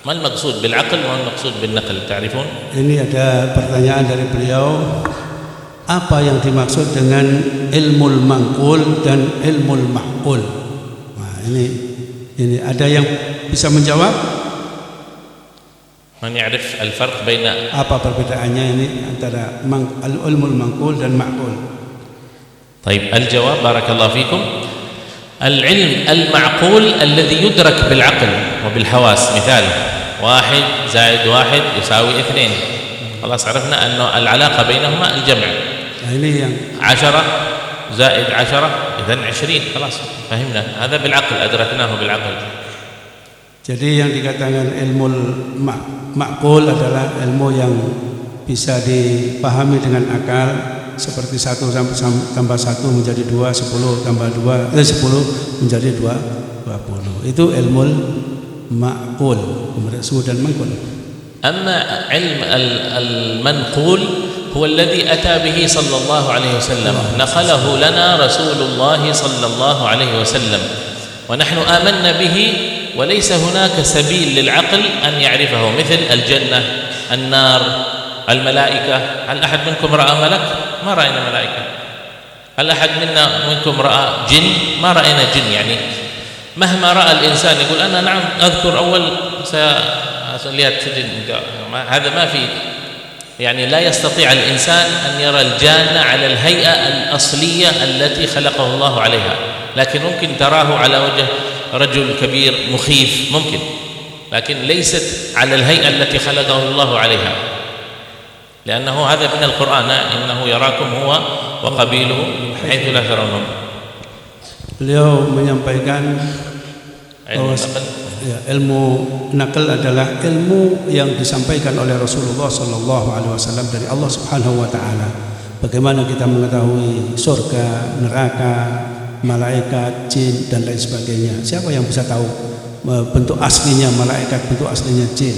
ما المقصود بالعقل وما المقصود بالنقل تعرفون؟ Ini ada pertanyaan dari beliau, apa yang dimaksud dengan ilmu mangkul dan ilmu ma'kul? Nah, ini ada yang bisa menjawab? Man ya'rif al-farq baina, apa perbedaannya ini antara ilmu mangkul dan ma'kul? طيب الجواب بارك الله فيكم. العلم المعقول الذي يدرك بالعقل وبالحواس. مثال 1 زائد 1 يساوي 2. خلاص عرفنا أنه العلاقة بينهما الجمع. ini yang 10 زائد 10 إذن 20. خلاص فهمنا، هذا بالعقل أدركناه بالعقل. Jadi yang dikatakan ilmu ma'kul adalah ilmu yang bisa dipahami dengan akal, seperti 1 tambah 1 menjadi 2, 10 tambah 2 10 menjadi 20. Itu ilmu ma'kul, kemudian dan mangkul. أما علم المنقول هو الذي أتى به صلى الله عليه وسلم، نقله لنا رسول الله صلى الله عليه وسلم، ونحن آمنا به، وليس هناك سبيل للعقل أن يعرفه، مثل الجنة، النار، الملائكة. هل أحد منكم رأى ملك؟ ما رأينا ملائكة. هل أحد منكم رأى جن؟ ما رأينا جن. يعني مهما رأى الإنسان يقول أنا نعم أذكر أول سأليات سجن، هذا ما في، يعني لا يستطيع الإنسان أن يرى الجان على الهيئة الأصلية التي خلقه الله عليها، لكن ممكن تراه على وجه رجل كبير مخيف ممكن، لكن ليست على الهيئة التي خلقه الله عليها، لأنه هذا من القرآن، إنه يراكم هو وقبيله حيث لا ترونهم. Beliau menyampaikan bahwa ilmu nakal adalah ilmu yang disampaikan oleh Rasulullah SAW dari Allah Subhanahu Wa Taala. Bagaimana kita mengetahui surga, neraka, malaikat, jin dan lain sebagainya? Siapa yang bisa tahu bentuk aslinya malaikat, bentuk aslinya jin?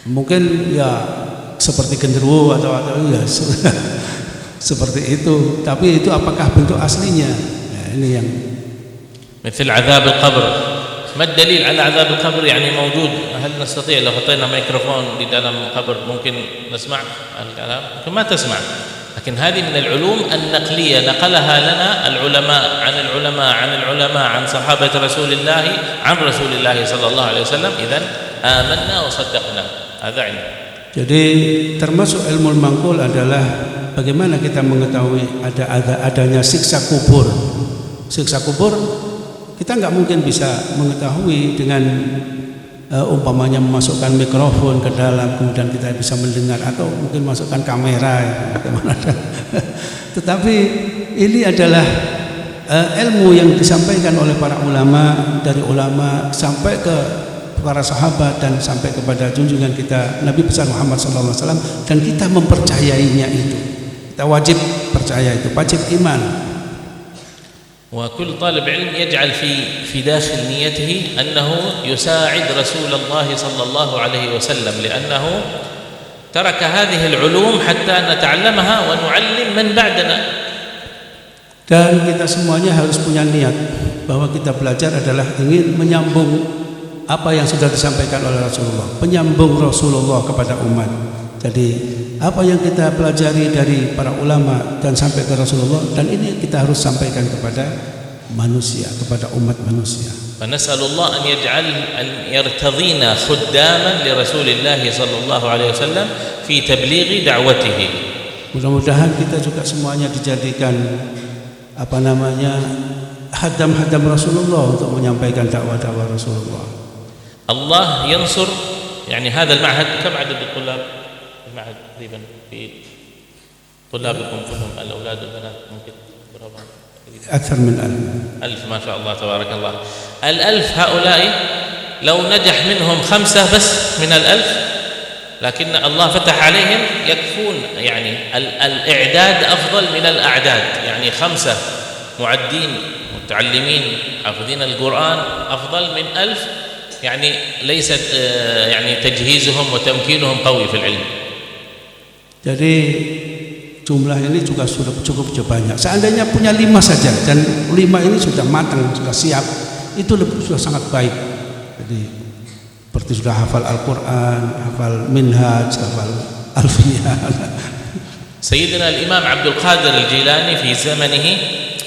Mungkin ya seperti genderuwo atau ya seperti itu. Tapi itu apakah bentuk aslinya? Ya, ini yang مثل عذاب القبر. ما الدليل على عذاب القبر؟ يعني موجود. هل نستطيع لو حطينا ميكروفون في داخل القبر ممكن نسمع الكلام؟ ممكن ما تسمع. لكن هذه من العلوم النقلية نقلها لنا العلماء عن العلماء عن العلماء عن صحابة رسول الله عن رسول الله صلى الله عليه وسلم. إذن آمنا وصدقنا. هذا علم. Jadi termasuk ilmu mangkul adalah bagaimana kita mengetahui adanya siksa kubur. Siksa kubur kita nggak mungkin bisa mengetahui dengan umpamanya memasukkan mikrofon ke dalam kemudian kita bisa mendengar, atau mungkin masukkan kamera bagaimana. Tetapi ini adalah ilmu yang disampaikan oleh para ulama, dari ulama sampai ke para sahabat dan sampai kepada junjungan kita Nabi besar Muhammad SAW, dan kita mempercayainya itu. Kita wajib percaya itu, wajib iman. وكل طالب علم يجعل في داخل نيته أنه يساعد رسول الله صلى الله عليه وسلم، لأنه ترك هذه العلوم حتى نتعلمها ونعلم من بعدنا. Dan kita semuanya harus punya niat bahwa kita belajar adalah ingin menyambung apa yang sudah disampaikan oleh Rasulullah, penyambung Rasulullah kepada umat. Jadi apa yang kita pelajari dari para ulama dan sampai ke Rasulullah, dan ini kita harus sampaikan kepada manusia, kepada umat manusia. فنسأل الله أن يجعل يرتضينا خداما لرسول الله صلى الله عليه وسلم في تبليغ دعوته. Mudah-mudahan kita juga semuanya dijadikan hadam-hadam Rasulullah untuk menyampaikan dakwah-dakwah Rasulullah. الله ينصر يعني هذا المعهد. كم عدد الطلاب المعهد تقريبا في طلابكم كلهم الأولاد والبنات؟ ممكن أكثر من 1000 ما شاء الله تبارك الله. 1000 هؤلاء لو نجح منهم 5 بس من 1000، لكن الله فتح عليهم يكفون، يعني الإعداد أفضل من الأعداد، يعني 5 معدين متعلمين حافظين القرآن أفضل من 1000، يعني ليست يعني تجهيزهم وتمكينهم قوي في العلم. Jadi jumlah ini juga sudah cukup banyak. Seandainya punya 5 saja dan 5 ini sudah matang, sudah siap, itu sudah sangat baik. Jadi seperti sudah hafal Al-Quran, hafal Minhaj, hafal Alfiyah. سيدنا الإمام عبد القادر الجيلاني في زمنه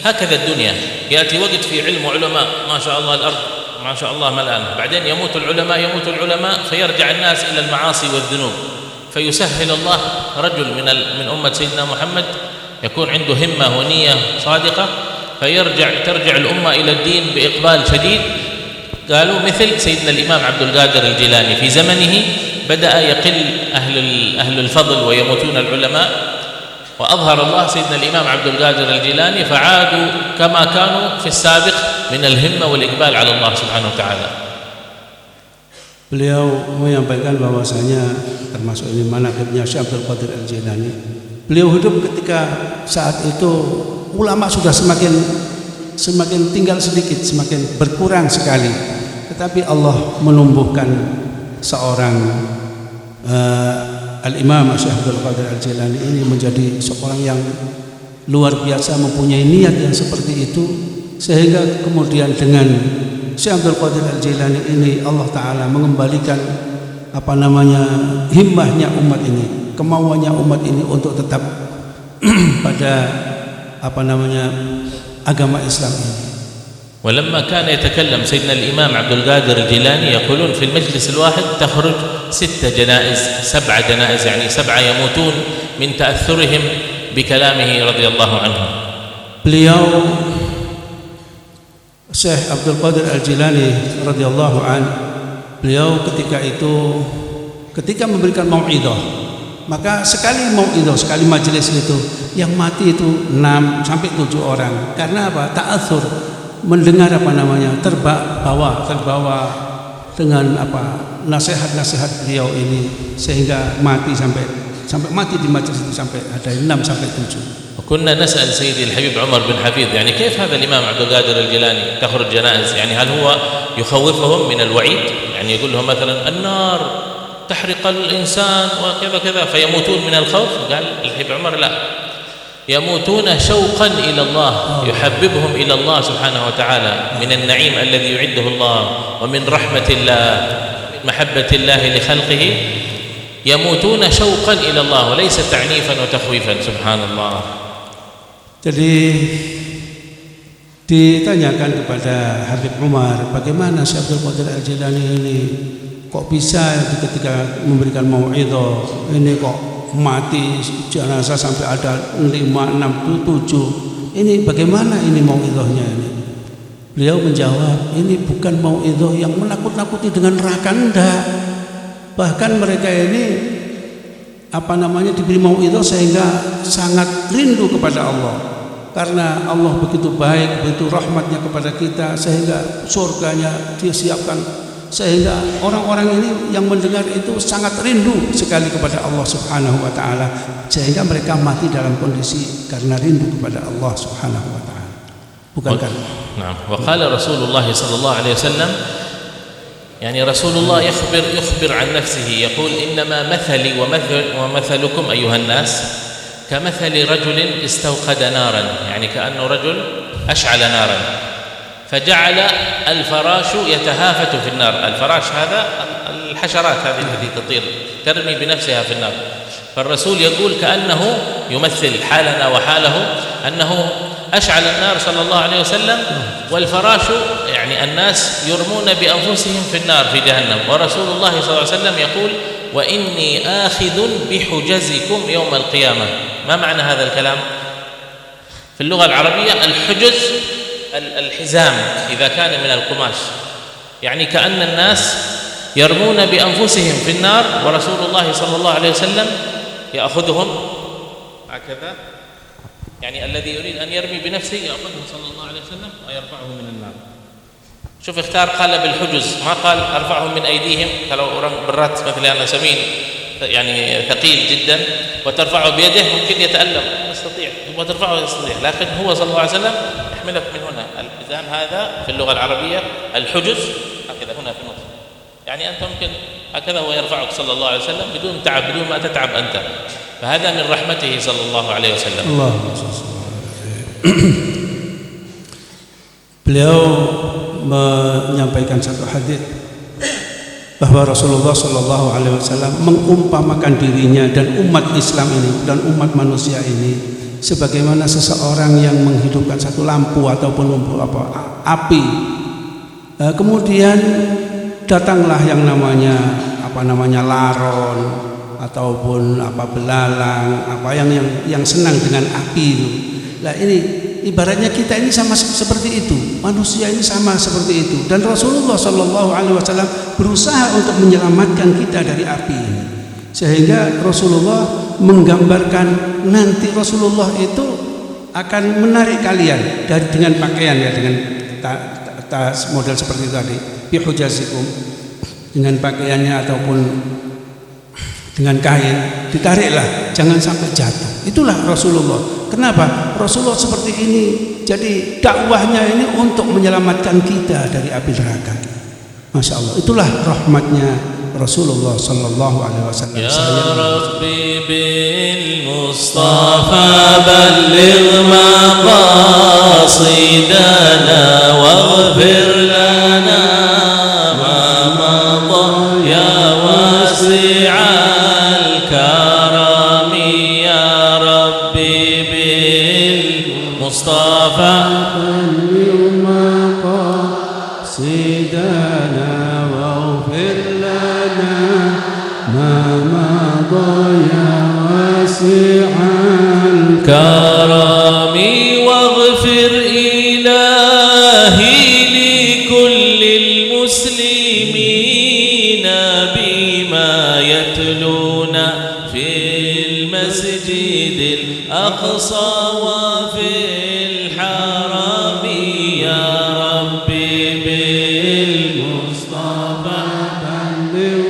هكذا الدنيا، يأتي وقت في علم علماء ما شاء الله، الأرض ما شاء الله ملآن، بعدين يموت العلماء فيرجع الناس إلى المعاصي والذنوب، فيسهل الله رجل من أمة سيدنا محمد يكون عنده همة ونية صادقة، ترجع الأمة إلى الدين بإقبال شديد. قالوا مثل سيدنا الإمام عبد القادر الجيلاني في زمنه بدأ يقل أهل الفضل ويموتون العلماء، وأظهر الله سيدنا الإمام عبد القادر الجيلاني فعادوا كما كانوا في السابق من الهمة والإقبال على الله سبحانه وتعالى. Beliau menyampaikan bahwasanya termasuk ini manaqibnya Syekh Abdul Qadir Al-Jilani. Beliau hidup ketika saat itu ulama sudah semakin tinggal sedikit, semakin berkurang sekali. Tetapi Allah menumbuhkan seorang Al-Imam Syekh Abdul Qadir Al-Jilani ini menjadi seorang yang luar biasa, mempunyai niat yang seperti itu, sehingga kemudian dengan Syekh Abdul Qadir Al-Jilani ini Allah Ta'ala mengembalikan himmahnya umat ini, kemauannya umat ini untuk tetap pada agama Islam ini. ولما كان يتكلم سيدنا الإمام عبد القادر الجيلاني يقولون في المجلس الواحد تخرج 6 جنائز 7 جنائز، يعني 7 يموتون من تأثرهم بكلامه رضي الله عنه. Beliau Syekh Abdul Qadir Al-Jilani radhiyallahu an, beliau ketika memberikan mau'idhah, maka sekali majelis itu yang mati itu 6 sampai 7 orang. Karena apa? Ta'atsur, mendengar terbawa dengan nasihat-nasihat beliau ini, sehingga mati sampai mati di majelis itu sampai ada 6 sampai 7. وكنا نسأل سيدي الحبيب عمر بن حفيظ يعني كيف هذا الإمام عبد القادر الجيلاني تخرج جنائز، يعني هل هو يخوفهم من الوعيد، يعني يقول لهم مثلا النار تحرق الإنسان وكذا كذا فيموتون من الخوف؟ قال الحبيب عمر لا، يموتون شوقا إلى الله، يحببهم إلى الله سبحانه وتعالى من النعيم الذي يعده الله ومن رحمة الله محبة الله لخلقه، يموتون شوقا إلى الله وليس تعنيفا وتخويفا. سبحان الله. Jadi ditanyakan kepada Habib Umar, bagaimana Syekh Abdul Qadir Al-Jilani ini kok bisa ketika memberikan mau'idhah ini kok mati jenazah sampai ada 5, 6, 7. Ini bagaimana ini mau'idhahnya ini? Beliau menjawab, ini bukan mau'idhah yang menakut-nakuti dengan neraka, enggak. Bahkan mereka ini diberi mau'idhah sehingga sangat rindu kepada Allah. Karena Allah begitu baik, begitu rahmatnya kepada kita, sehingga surganya dia siapkan, sehingga orang-orang ini yang mendengar itu sangat rindu sekali kepada Allah Subhanahu wa ta'ala, sehingga mereka mati dalam kondisi karena rindu kepada Allah Subhanahu wa ta'ala, bukan karena. Nah, wa qala Rasulullah sallallahu alaihi wasallam, يعني رسول الله يخبر عن نفسه يقول إنما مثلي ومثلكم أيها الناس كمثل رجل استوقد نارا، يعني كأنه رجل أشعل نارا فجعل الفراش يتهافت في النار. الفراش هذا الحشرات هذه التي تطير ترمي بنفسها في النار. فالرسول يقول كأنه يمثل حالنا وحاله أنه أشعل النار صلى الله عليه وسلم، والفراش يعني الناس يرمون بأنفسهم في النار في جهنم، ورسول الله صلى الله عليه وسلم يقول وإني آخذ بحجزكم يوم القيامة. ما معنى هذا الكلام؟ في اللغة العربية الحجز الحزام إذا كان من القماش، يعني كأن الناس يرمون بأنفسهم في النار، ورسول الله صلى الله عليه وسلم يأخذهم هكذا، يعني الذي يريد أن يرمي بنفسه يأخذه صلى الله عليه وسلم ويرفعه من النار. شوف اختار قال بالحجز، ما قال أرفعهم من أيديهم. kalau orang berat مثل أنا سمين يعني ثقيل جدا وترفعه بيده ممكن يتألم، يستطيع وترفعه يستطيع، لكن هو صلى الله عليه وسلم يحملك من هنا. الحزام هذا في اللغة العربية الحجز هكذا هنا في النص، يعني أنت ممكن هكذا هو يرفعك صلى الله عليه وسلم بدون تعب، بدون ما تتعب أنت. فهذا من رحمته صلى الله عليه وسلم. Beliau menyampaikan satu hadis bahwa Rasulullah Shallallahu Alaihi Wasallam mengumpamakan dirinya dan umat Islam ini dan umat manusia ini sebagaimana seseorang yang menghidupkan satu lampu ataupun api. Kemudian datanglah yang namanya laron ataupun belalang, yang senang dengan api itu. Nah ini ibaratnya kita ini sama seperti itu, manusia ini sama seperti itu, dan Rasulullah Shallallahu Alaihi Wasallam berusaha untuk menyelamatkan kita dari api ini, sehingga Rasulullah menggambarkan nanti Rasulullah itu akan menarik kalian dengan pakaian, ya, dengan tas model seperti itu tadi, bihujazikum, dengan pakaiannya ataupun dengan kain, ditariklah, jangan sampai jatuh. Itulah Rasulullah. Kenapa? Rasulullah seperti ini. Jadi dakwahnya ini untuk menyelamatkan kita dari api neraka. Masya Allah. Itulah rahmatnya Rasulullah Sallallahu Alaihi Wasallam. Ya Rabbi bil Mustafa balligh maqasidana waghfir lana ma madha ya wasi'al karami ya Rabbi bil Mustafa balligh maqasidana waghfir lana ma madha ya wasi'al karami waghfir ilahi لكل المسلمين بما يتلون في المسجد الأقصى وفي الحرم يا ربي بالمصطفى بلغ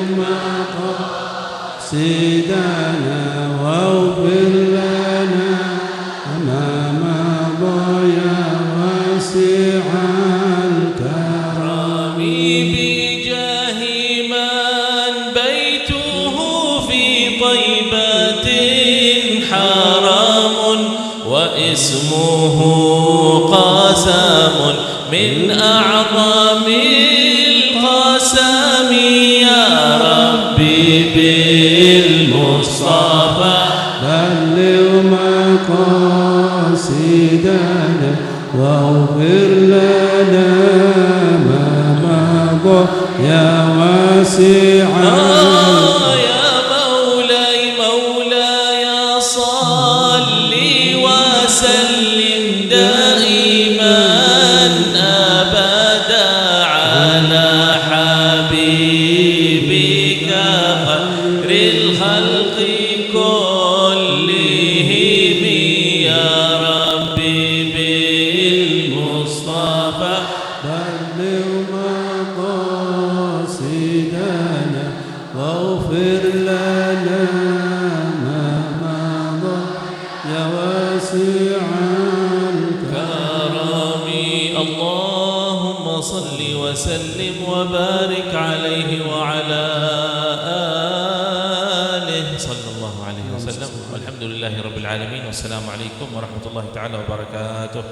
مقاصدنا واغفر لنا ما مضى يا واسع الكرم بجاه من بيته في طيبة حرام واسمه قاسم من أعظم القسم يا ربي بالمصطفى بلغ مقاصدنا واغفر لنا ما مضى يا واسع واسعا يا مولاي صل وسلم دائما أبدا على حبيبك خير الخلق كلهم يا ربي بالمصطفى بلغ مقاصدنا واغفر لنا ما مضى يا واسع الكرم اللهم صل وسلم وبارك عليه وعلى آله صلى الله عليه وسلم والحمد لله رب العالمين والسلام عليكم ورحمة الله تعالى وبركاته.